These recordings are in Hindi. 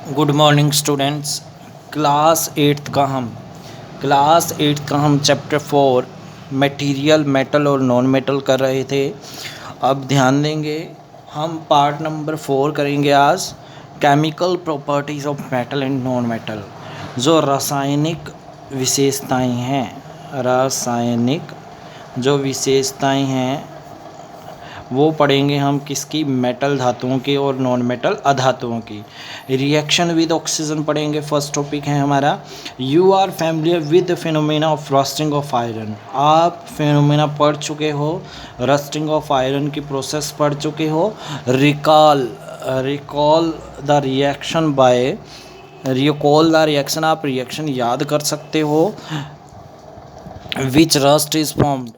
Good morning students. Class eighth का हम चैप्टर 4 मटेरियल, मेटल और नॉन मेटल कर रहे थे। अब ध्यान देंगे, हम पार्ट नंबर 4 करेंगे आज, chemical properties of metal and non metal. जो रासायनिक विशेषताएं हैं, रासायनिक जो विशेषताएं हैं वो पढ़ेंगे हम किसकी, मेटल धातुओं की और नॉन मेटल अधातुओं की। रिएक्शन विद ऑक्सीजन पढ़ेंगे, फर्स्ट टॉपिक है हमारा। You are familiar with phenomena of rusting of iron. आप फिनोमेना पढ़ चुके हो, रस्टिंग ऑफ आयरन की प्रोसेस पढ़ चुके हो। Recall the reaction by, recall the reaction, आप रिएक्शन याद कर सकते हो। विच रस्ट इज फॉर्म्ड,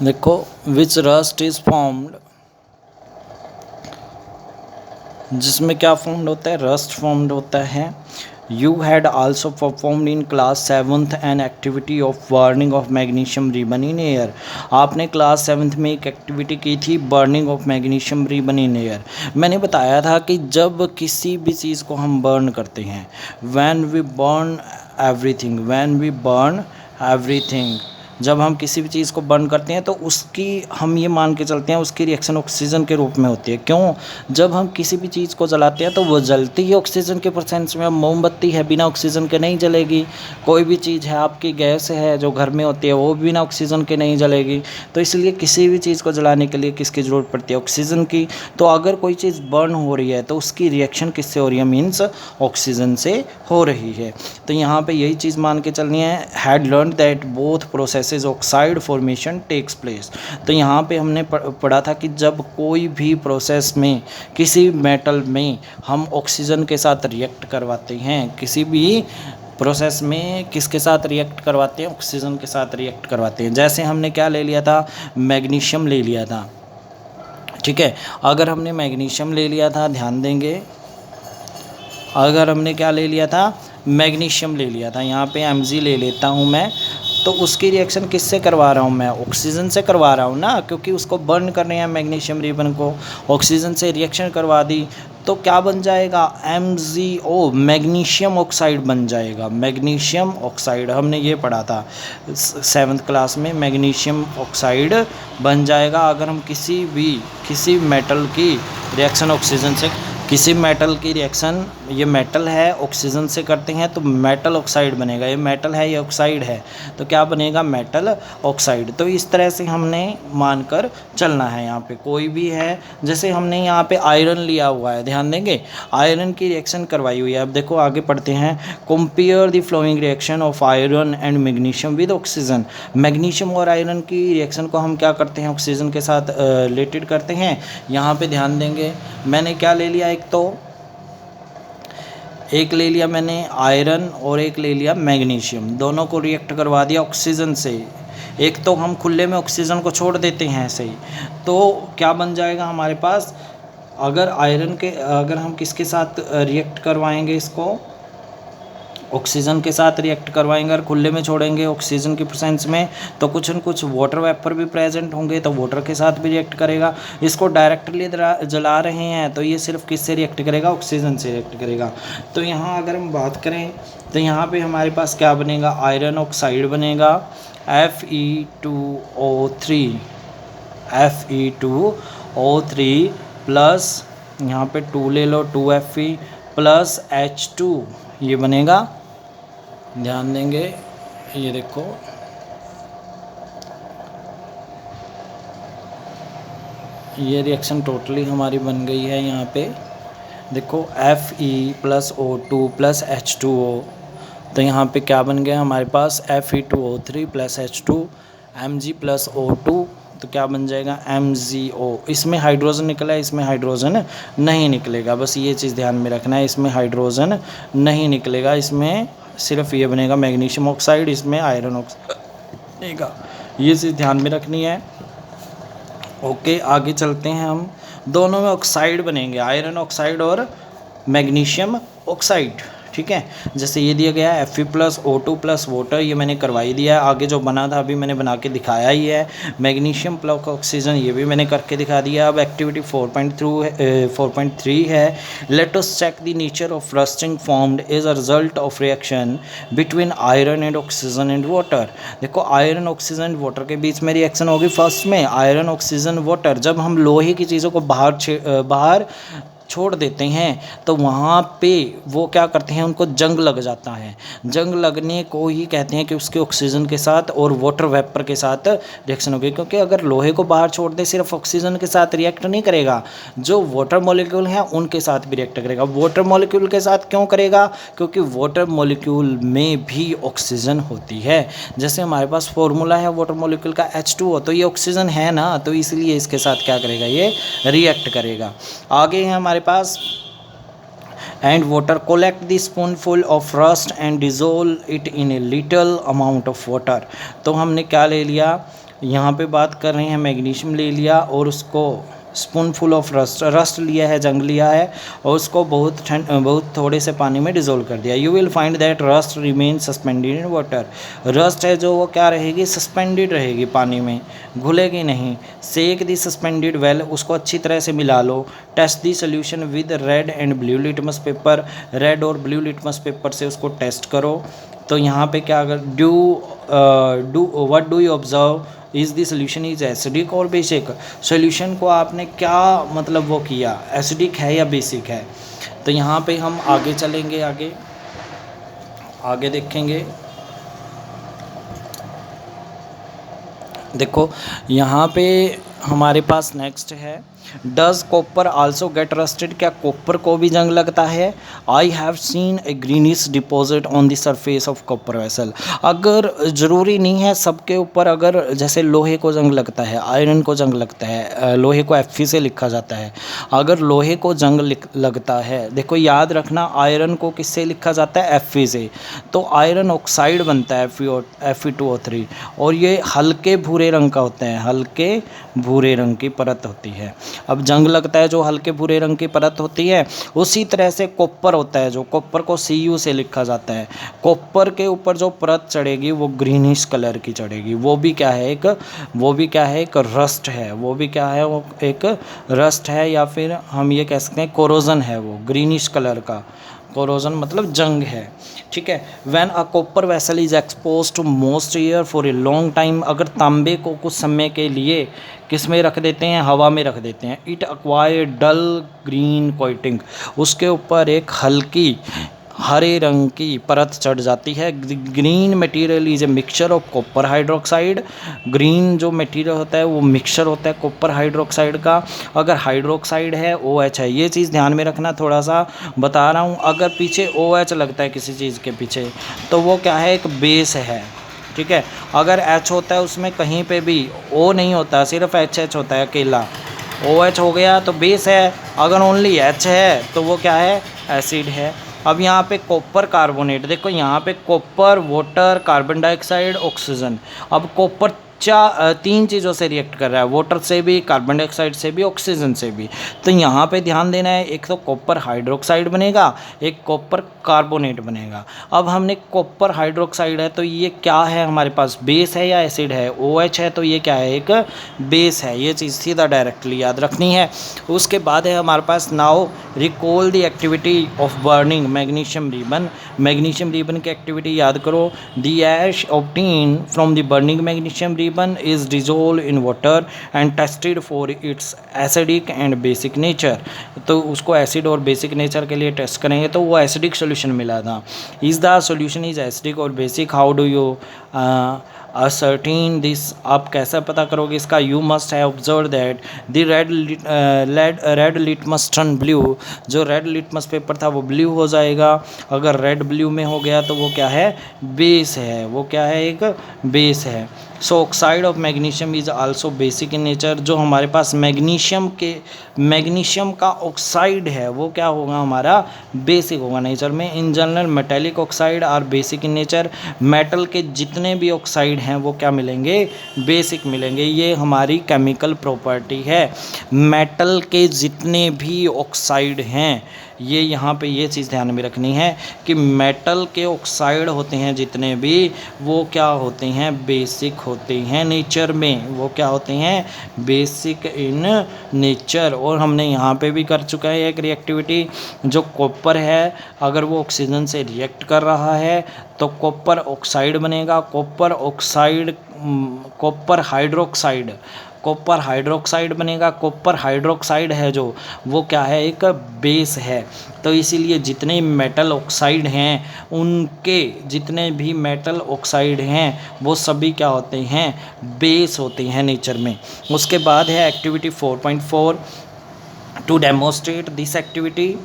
देखो विच रस्ट इज फॉर्म्ड, जिसमें क्या फॉर्म्ड होता है, रस्ट फॉर्म्ड होता है। You had also performed in class 7th an activity of burning of magnesium ribbon in air. आपने क्लास 7th में एक एक्टिविटी की थी, burning of magnesium ribbon in air. मैंने बताया था कि जब किसी भी चीज़ को हम बर्न करते हैं, व्हेन वी बर्न एवरीथिंग, जब हम किसी भी चीज़ को बर्न करते हैं तो उसकी हम ये मान के चलते हैं उसकी रिएक्शन ऑक्सीजन के रूप में होती है। क्यों? जब हम किसी भी चीज़ को जलाते हैं तो वो जलती ही ऑक्सीजन के प्रेजेंस में। मोमबत्ती है, बिना ऑक्सीजन के नहीं जलेगी। कोई भी चीज़ है, आपकी गैस है जो घर में होती है, वो भी बिना ऑक्सीजन के नहीं जलेगी। तो इसलिए किसी भी चीज़ को जलाने के लिए किसकी ज़रूरत पड़ती है, ऑक्सीजन की। तो अगर कोई चीज़ बर्न हो रही है तो उसकी रिएक्शन किससे हो रही है, मीन्स ऑक्सीजन से हो रही है। तो यहाँ पे यही चीज़ मान के चलनी है। Had learn that both processes oxide formation takes place. तो यहाँ पे हमने पढ़ा था कि जब कोई भी प्रोसेस में, किसी मेटल में हम ऑक्सीजन के साथ रिएक्ट करवाते हैं, किसी भी प्रोसेस में किसके साथ रिएक्ट करवाते हैं, ऑक्सीजन के साथ रिएक्ट करवाते हैं। जैसे हमने क्या ले लिया था, मैग्नीशियम ले लिया था, ठीक है। अगर हमने मैग्नीशियम ले लिया था, ध्यान देंगे, अगर हमने क्या ले लिया था, मैग्नीशियम ले लिया था, यहाँ पे Mg ले लेता हूँ मैं, तो उसकी रिएक्शन किससे करवा रहा हूँ मैं, ऑक्सीजन से करवा रहा हूँ ना, क्योंकि उसको बर्न करने हैं मैग्नीशियम रिबन को। ऑक्सीजन से रिएक्शन करवा दी तो क्या बन जाएगा, MgO, मैग्नीशियम ऑक्साइड बन जाएगा। मैग्नीशियम ऑक्साइड हमने ये पढ़ा था 7th क्लास में, मैग्नीशियम ऑक्साइड बन जाएगा। अगर हम किसी मेटल की रिएक्शन ऑक्सीजन से, किसी मेटल की रिएक्शन, ये मेटल है, ऑक्सीजन से करते हैं तो मेटल ऑक्साइड बनेगा। ये मेटल है, ये ऑक्साइड है, तो क्या बनेगा, मेटल ऑक्साइड। तो इस तरह से हमने मानकर चलना है। यहाँ पे कोई भी है, जैसे हमने यहाँ पे आयरन लिया हुआ है, ध्यान देंगे, आयरन की रिएक्शन करवाई हुई है। अब देखो आगे पढ़ते हैं। Compare the flowing reaction of iron and magnesium with oxygen. Magnesium और आयरन की रिएक्शन को हम क्या करते हैं, ऑक्सीजन के साथ रिलेटेड करते हैं। यहाँ पे ध्यान देंगे, मैंने क्या ले लिया, एक ले लिया मैंने आयरन और एक ले लिया मैग्नीशियम, दोनों को रिएक्ट करवा दिया ऑक्सीजन से। एक तो हम खुले में ऑक्सीजन को छोड़ देते हैं ऐसे ही, तो क्या बन जाएगा हमारे पास, अगर हम किसके साथ रिएक्ट करवाएंगे, इसको ऑक्सीजन के साथ रिएक्ट करवाएंगे और खुले में छोड़ेंगे ऑक्सीजन की प्रेजेंस में, तो कुछ न कुछ वाटर वेपर भी प्रेजेंट होंगे, तो वाटर के साथ भी रिएक्ट करेगा। इसको डायरेक्टली जला रहे हैं तो ये सिर्फ किससे रिएक्ट करेगा, ऑक्सीजन से रिएक्ट करेगा। तो यहाँ अगर हम बात करें तो यहाँ पे हमारे पास क्या बनेगा, आयरन ऑक्साइड बनेगा, Fe2O3 प्लस यहाँ पे 2 ले लो, 2Fe प्लस H2, ये बनेगा। ध्यान देंगे, ये देखो, ये रिएक्शन टोटली हमारी बन गई है। यहाँ पे देखो Fe plus O2 plus H2O, तो यहाँ पे क्या बन गया हमारे पास, Fe2O3 plus H2, Mg plus O2, तो क्या बन जाएगा, MgO। इसमें हाइड्रोजन निकला है, इसमें हाइड्रोजन नहीं निकलेगा, बस ये चीज़ ध्यान में रखना है, इसमें हाइड्रोजन नहीं निकलेगा, इसमें सिर्फ ये बनेगा मैग्नीशियम ऑक्साइड, इसमें आयरन ऑक्साइड बनेगा। ये चीज़ ध्यान में रखनी है। ओके, आगे चलते हैं हम। दोनों में ऑक्साइड बनेंगे, आयरन ऑक्साइड और मैग्नीशियम ऑक्साइड। ठीक है, जैसे ये दिया गया है Fe+O2+ वाटर, ये मैंने करवाई दिया है। आगे जो बना था अभी मैंने बना के दिखाया ही है। मैग्नीशियम प्लस ऑक्सीजन, ये भी मैंने करके दिखा दिया। अब एक्टिविटी 4.3 है। Let us check the nature of rusting formed as a result of reaction between iron and oxygen and water. देखो आयरन ऑक्सीजन एंड वाटर के बीच में रिएक्शन होगी। फर्स्ट में आयरन ऑक्सीजन वाटर, जब हम लोहे की चीज़ों को बाहर छोड़ देते हैं तो वहाँ पे वो क्या करते हैं, उनको जंग लग जाता है। जंग लगने को ही कहते हैं कि उसके ऑक्सीजन के साथ और वाटर वेपर के साथ रिएक्शन होगी। क्योंकि अगर लोहे को बाहर छोड़ दे सिर्फ ऑक्सीजन के साथ रिएक्ट नहीं करेगा, जो वाटर मॉलिक्यूल हैं उनके साथ भी रिएक्ट करेगा। वाटर मॉलिक्यूल के साथ क्यों करेगा? क्योंकि वाटर मॉलिक्यूल में भी ऑक्सीजन होती है। जैसे हमारे पास फॉर्मूला है वाटर मॉलिक्यूल का H2O, तो ये ऑक्सीजन है ना, तो इसलिए इसके साथ क्या करेगा, ये रिएक्ट करेगा। आगे है हमारे पास and water, collect the spoonful of rust and dissolve it in a little amount of water। तो हमने क्या ले लिया, यहाँ पे बात कर रहे हैं मैग्नीशियम ले लिया और उसको स्पूनफुल ऑफ रस्ट लिया है, जंग लिया है और उसको बहुत थोड़े से पानी में डिज़ोल्व कर दिया। You will find that rust remain suspended in water. Rust है जो वो क्या रहेगी, सस्पेंडेड रहेगी, पानी में घुलेगी नहीं। सेक दी सस्पेंडेड वेल, उसको अच्छी तरह से मिला लो। Test the solution with red and blue litmus paper, red और ब्लू लिटमस पेपर से उसको टेस्ट करो। तो यहाँ पे क्या अगर what do you observe is the solution is acidic or basic. Solution को आपने क्या मतलब वो किया, एसिडिक है या बेसिक है। तो यहाँ पे हम आगे चलेंगे, आगे देखेंगे। देखो यहाँ पे हमारे पास नेक्स्ट है, does copper also get rusted. क्या कॉपर को भी जंग लगता है? I have seen A greenish deposit on the surface of copper vessel. अगर ज़रूरी नहीं है सबके ऊपर, अगर जैसे लोहे को जंग लगता है, आयरन को जंग लगता है, लोहे को Fe से लिखा जाता है। अगर लोहे को जंग लगता है, देखो याद रखना आयरन को किससे लिखा जाता है, Fe से। तो आयरन ऑक्साइड बनता है Fe2O3 और ये हल्के भूरे रंग का होता है, हल्के भूरे रंग की परत होती है। अब जंग लगता है जो हल्के भूरे रंग की परत होती है। उसी तरह से कॉपर होता है, जो कॉपर को Cu से लिखा जाता है। कॉपर के ऊपर जो परत चढ़ेगी वो ग्रीनिश कलर की चढ़ेगी। वो भी क्या है, एक रस्ट है। वो एक रस्ट है या फिर हम ये कह सकते हैं कोरोजन है, वो ग्रीनिश कलर का। कोरोजन मतलब जंग है। ठीक है। When a copper vessel is expose to most air for a long time, अगर तांबे को कुछ समय के लिए किस में रख देते हैं, हवा में रख देते हैं। It acquire dull green coating, उसके ऊपर एक हल्की हरे रंग की परत चढ़ जाती है। Green material is a mixture of copper hydroxide. Green जो मटेरियल होता है वो मिक्सचर होता है कॉपर हाइड्रोक्साइड का। अगर हाइड्रोक्साइड है OH है, ये चीज़ ध्यान में रखना, थोड़ा सा बता रहा हूँ। अगर पीछे OH लगता है किसी चीज़ के पीछे तो वो क्या है, एक बेस है। ठीक है। अगर H होता है उसमें कहीं पे भी O नहीं होता, सिर्फ HH होता है अकेला। OH हो गया तो बेस है, अगर ओनली H है तो वो क्या है, एसिड है। अब यहाँ पे कॉपर कार्बोनेट, देखो यहाँ पे copper, water, carbon dioxide, oxygen. अब कॉपर तीन चीज़ों से रिएक्ट कर रहा है, वाटर से भी, कार्बन डाइऑक्साइड से भी, ऑक्सीजन से भी। तो यहाँ पे ध्यान देना है, एक तो कॉपर हाइड्रोक्साइड बनेगा, एक कॉपर कार्बोनेट बनेगा। अब हमने कॉपर हाइड्रोक्साइड है तो ये क्या है हमारे पास, बेस है या एसिड है? OH है तो ये क्या है, एक बेस है। ये चीज़ सीधा डायरेक्टली याद रखनी है। उसके बाद है हमारे पास now recall the activity of burning magnesium ribbon. Magnesium ribbon की एक्टिविटी याद करो। The ash obtain from the burning magnesium ribbon is dissolved in water and tested for its acidic and basic nature। तो उसको एसिड और बेसिक नेचर के लिए टेस्ट करेंगे तो वो एसिडिक सोल्यूशन मिला था। Is the solution is acidic or basic, how do you ascertain this, आप कैसे पता करोगे इसका? You must have observe that the red litmus turn blue. जो रेड लिटमस पेपर था वो ब्लू हो जाएगा। अगर रेड ब्लू में हो गया तो वो क्या है, बेस है। वो क्या है, एक बेस है। So oxide of magnesium is also basic in nature. जो हमारे पास मैग्नीशियम का ऑक्साइड है वो क्या होगा, हमारा बेसिक होगा नेचर में। In general metallic oxide are basic in nature. Metal के जितने भी ऑक्साइड हैं वो क्या मिलेंगे, बेसिक मिलेंगे। ये हमारी केमिकल प्रॉपर्टी है। मेटल के जितने भी ऑक्साइड हैं, ये यहाँ पे ये चीज़ ध्यान में रखनी है कि मेटल के ऑक्साइड होते हैं जितने भी, वो क्या होते हैं, बेसिक होते हैं नेचर में। वो क्या होते हैं, बेसिक इन नेचर। और हमने यहाँ पे भी कर चुका है एक रिएक्टिविटी, जो कॉपर है अगर वो ऑक्सीजन से रिएक्ट कर रहा है तो कॉपर ऑक्साइड बनेगा। Copper oxide, copper hydroxide, copper hydroxide बनेगा। कॉपर हाइड्रोक्साइड है जो, वो क्या है, एक बेस है। तो इसीलिए जितने मेटल ऑक्साइड हैं, उनके जितने भी मेटल ऑक्साइड हैं वो सभी क्या होते हैं, बेस होते हैं नेचर में। उसके बाद है activity 4.4। To demonstrate this activity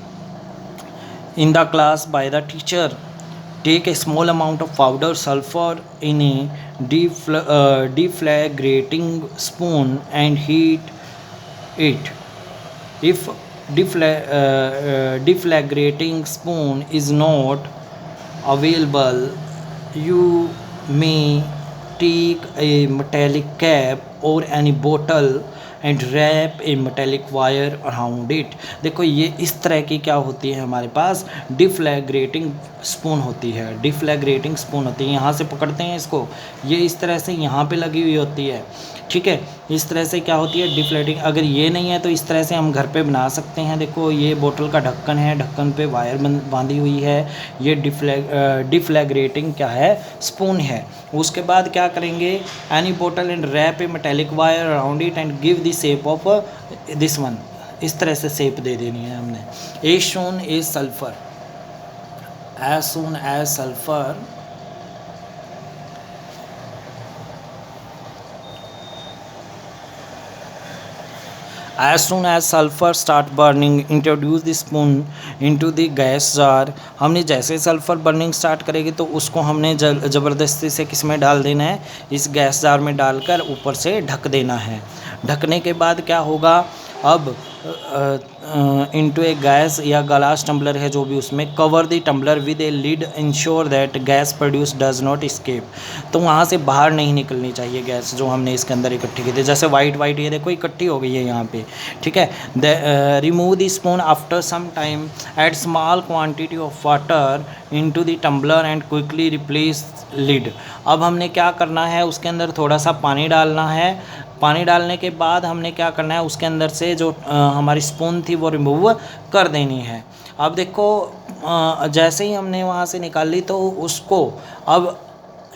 in the class by the teacher, take a small amount of powder sulfur in a deflagrating spoon and heat it. If deflagrating spoon is not available, you may take a metallic cap or any bottle and wrap a metallic wire around it. देखो ये इस तरह की क्या होती है, हमारे पास डिफ्लैग्रेटिंग स्पून होती है। डिफ्लैग्रेटिंग स्पून होती है, यहाँ से पकड़ते हैं इसको, ये इस तरह से यहाँ पे लगी हुई होती है, ठीक है। इस तरह से क्या होती है, डिफ्लेटिंग। अगर ये नहीं है तो इस तरह से हम घर पे बना सकते हैं। देखो ये बोतल का ढक्कन है, ढक्कन पे वायर बांधी हुई है, ये डिफ्लैग्रेटिंग क्या है, स्पून है। उसके बाद क्या करेंगे, any bottle and wrap a metallic wire around it and give the shape of this one. इस तरह से शेप दे देनी है हमने। As soon as sulphur, as soon as sulphur, as soon as sulfur start burning, introduce the spoon into the gas jar। हमने जैसे सल्फ़र बर्निंग स्टार्ट करेगी तो उसको हमने ज़बरदस्ती से किस में डाल देना है, इस गैस जार में डालकर ऊपर से ढक देना है। ढकने के बाद क्या होगा, अब इनटू ए गैस या ग्लास टम्बलर है जो भी, उसमें cover the tumbler with a lid, ensure that gas produce does not escape. तो वहाँ से बाहर नहीं निकलनी चाहिए गैस जो हमने इसके अंदर इकट्ठी की थी। जैसे वाइट वाइट ये देखो इकट्ठी हो गई है यहाँ पे, ठीक है। Remove the spoon after some time, add small quantity of water into the tumbler and quickly replace lid. अब हमने क्या करना है, उसके अंदर थोड़ा सा पानी डालना है। पानी डालने के बाद हमने क्या करना है, उसके अंदर से जो हमारी स्पून थी वो रिमूव कर देनी है। अब देखो जैसे ही हमने वहाँ से निकाल ली तो उसको अब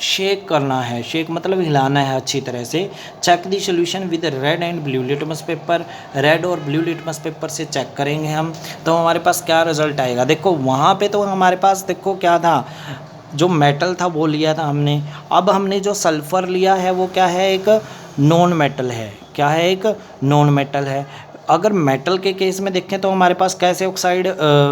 शेक करना है। शेक मतलब हिलाना है अच्छी तरह से। Check the solution with red and blue litmus paper. Red और ब्लू लिटमस पेपर से चेक करेंगे हम, तो हमारे पास क्या रिज़ल्ट आएगा। देखो वहाँ पे तो हमारे पास देखो क्या था, जो मेटल था वो लिया था हमने। अब हमने जो सल्फ़र लिया है वो क्या है, एक नॉन मेटल है। क्या है, एक नॉन मेटल है। अगर मेटल के केस में देखें तो हमारे पास कैसे ऑक्साइड,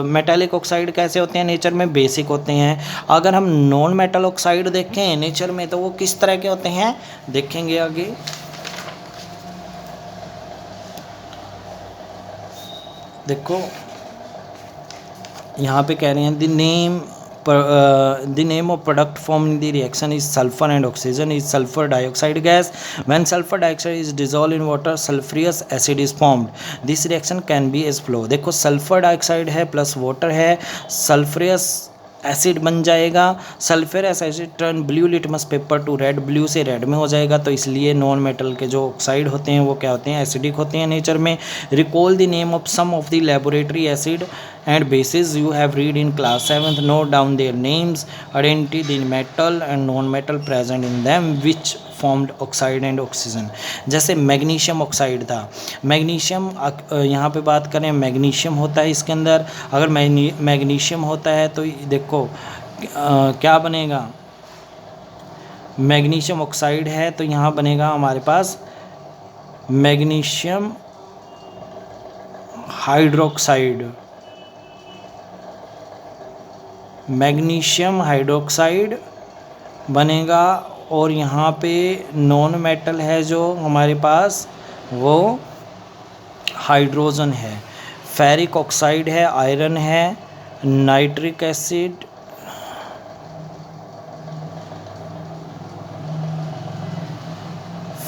मेटालिक ऑक्साइड कैसे होते हैं नेचर में, बेसिक होते हैं। अगर हम नॉन मेटल ऑक्साइड देखें नेचर में तो वो किस तरह के होते हैं, देखेंगे आगे। देखो यहाँ पे कह रहे हैं the name of product formed in the reaction is sulfur and oxygen is sulfur dioxide gas. When sulfur dioxide is dissolved in water, sulfurous acid is formed. This reaction can be as follow। देखो सल्फर डाइऑक्साइड है प्लस वाटर है, सल्फ्रियस एसिड बन जाएगा। Sulphurous asset turn blue litmus paper two red, blue से रेड में हो जाएगा। तो इसलिए नॉन मेटल के जो ऑक्साइड होते हैं वो क्या होते हैं, एसिडिक होते हैं नेचर में। Recall the name of some of the laboratory acid and bases you have read in class 7th, note down their names, identify the metal and non-metal present in them which formed oxide and oxygen। जैसे मैग्नीशियम ऑक्साइड था, मैग्नीशियम यहाँ पे बात करें मैग्नीशियम होता है इसके अंदर। अगर मैग्नीशियम होता है तो देखो क्या बनेगा, मैग्नीशियम ऑक्साइड है तो यहाँ बनेगा हमारे पास मैग्नीशियम हाइड्रोक्साइड, मैग्नीशियम हाइड्रोक्साइड बनेगा। और यहाँ पे नॉन मेटल है जो हमारे पास वो हाइड्रोजन है। फेरिक ऑक्साइड है, आयरन है, नाइट्रिक एसिड,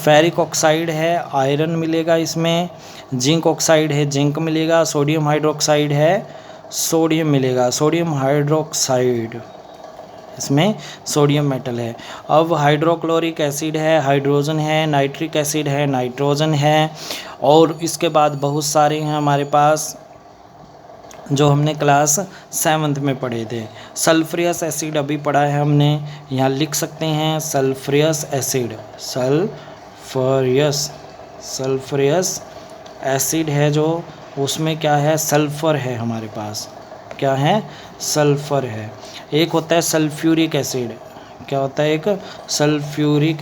फेरिक ऑक्साइड है, आयरन मिलेगा इसमें। जिंक ऑक्साइड है, जिंक मिलेगा। सोडियम हाइड्रोक्साइड है, सोडियम मिलेगा। सोडियम हाइड्रोक्साइड, इसमें सोडियम मेटल है। अब हाइड्रोक्लोरिक एसिड है, हाइड्रोजन है। नाइट्रिक एसिड है, नाइट्रोजन है। और इसके बाद बहुत सारे हैं हमारे पास जो हमने क्लास 7th में पढ़े थे। सल्फ्रियस एसिड अभी पढ़ा है हमने, यहाँ लिख सकते हैं सल्फ्रियस एसिड। सल्फ्रियस एसिड है जो, उसमें क्या है, सल्फ़र है हमारे पास। क्या है, सल्फ़र है। एक होता है सल्फ्यूरिक एसिड। क्या होता है, एक सल्फ्यूरिक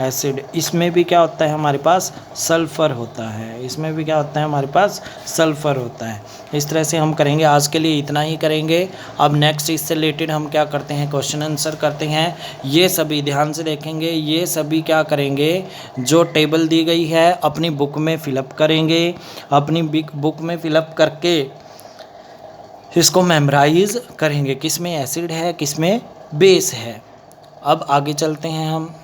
एसिड। इसमें भी क्या होता है हमारे पास, सल्फ़र होता है। इसमें भी क्या होता है हमारे पास, सल्फ़र होता है। इस तरह से हम करेंगे। आज के लिए इतना ही करेंगे। अब नेक्स्ट इससे रिलेटेड हम क्या करते हैं, क्वेश्चन आंसर करते हैं। ये सभी ध्यान से देखेंगे, ये सभी क्या करेंगे, जो टेबल दी गई है अपनी बुक में फिलअप करेंगे। अपनी बुक में फिलअप करके इसको मेमोराइज करेंगे, किस में एसिड है, किस में बेस है। अब आगे चलते हैं, हम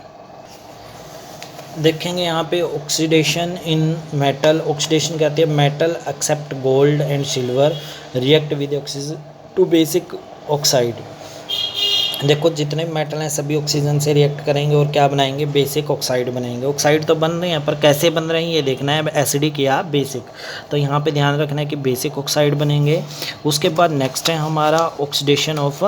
देखेंगे यहाँ पे ऑक्सीडेशन इन मेटल। ऑक्सीडेशन कहते हैं metal except gold and silver react with oxygen to basic oxide. देखो जितने मेटल हैं सभी ऑक्सीजन से रिएक्ट करेंगे और क्या बनाएंगे, बेसिक ऑक्साइड बनाएंगे। ऑक्साइड तो बन रहे हैं पर कैसे बन रहे हैं ये देखना है, एसिडिक या बेसिक। तो यहाँ पे ध्यान रखना है कि बेसिक ऑक्साइड बनेंगे। उसके बाद नेक्स्ट है हमारा oxidation of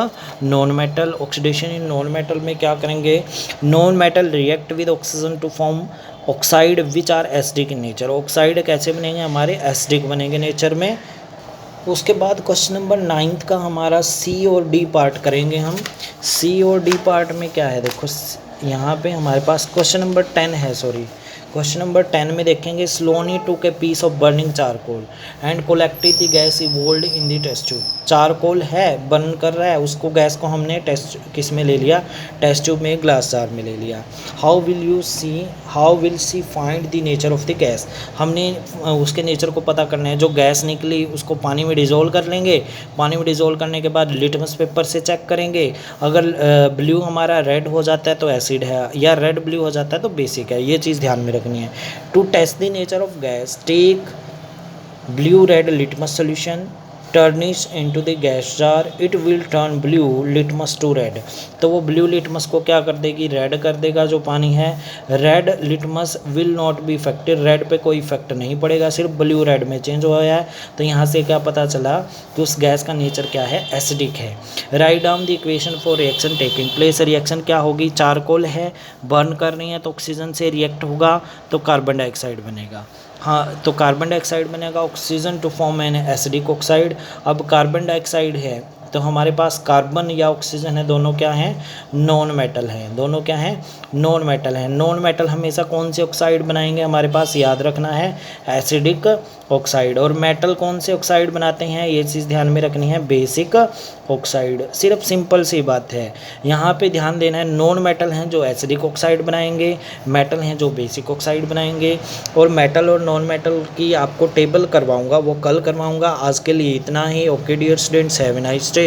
non metal. Oxidation in non metal में क्या करेंगे, non metal react with oxygen to form oxide which are acidic in nature. Oxide कैसे बनेंगे, हमारे एसिडिक बनेंगे नेचर में। उसके बाद क्वेश्चन नंबर 9 का हमारा सी और डी पार्ट करेंगे हम। सी और डी पार्ट में क्या है, देखो यहाँ पे हमारे पास क्वेश्चन नंबर 10 है, क्वेश्चन नंबर 10 में देखेंगे slowly took a piece of burning charcoal and collected the gas evolved in the test tube. Charcoal है, बर्न कर रहा है, उसको गैस को हमने टेस्ट किस में ले लिया, टेस्ट ट्यूब में, ग्लास जार में ले लिया। How will see find the nature of the gas. हमने उसके नेचर को पता करना है। जो गैस निकली उसको पानी में डिज़ोल्व कर लेंगे। पानी में डिज़ोल्व करने के बाद लिटमस पेपर से चेक करेंगे। अगर ब्लू हमारा रेड हो जाता है तो एसिड है, या रेड ब्लू हो जाता है तो बेसिक है। ये चीज़ ध्यान में रखनी है। To test the nature of gas take blue red litmus solution, turn it into the gas jar, it will turn blue litmus to red. तो वो ब्लू लिटमस को क्या कर देगी, रेड कर देगा जो पानी है। Red litmus will not be affected, red पे कोई इफेक्ट नहीं पड़ेगा, सिर्फ ब्लू रेड में चेंज हो गया है। तो यहाँ से क्या पता चला कि उस गैस का नेचर क्या है, एसिडिक है। Write down the equation for reaction taking place. Reaction क्या होगी, चारकोल है, बर्न कर रही है तो ऑक्सीजन से रिएक्ट होगा तो कार्बन डाइऑक्साइड बनेगा। हाँ, तो कार्बन डाइऑक्साइड बनेगा, oxygen to form an acidic oxide. अब कार्बन डाइऑक्साइड है तो हमारे पास कार्बन या ऑक्सीजन है, दोनों क्या हैं, नॉन मेटल हैं। दोनों क्या हैं, नॉन मेटल हैं। नॉन मेटल हमेशा कौन से ऑक्साइड बनाएंगे, हमारे पास याद रखना है एसिडिक ऑक्साइड। और मेटल कौन से ऑक्साइड बनाते हैं, ये चीज़ ध्यान में रखनी है, बेसिक ऑक्साइड। सिर्फ सिंपल सी बात है, यहाँ पे ध्यान देना है। नॉन मेटल हैं जो एसिडिक ऑक्साइड बनाएंगे, मेटल हैं जो बेसिक ऑक्साइड बनाएंगे। और मेटल और नॉन मेटल की आपको टेबल करवाऊंगा, वो कल करवाऊंगा। आज के लिए इतना ही। Okay dear students, have a nice day.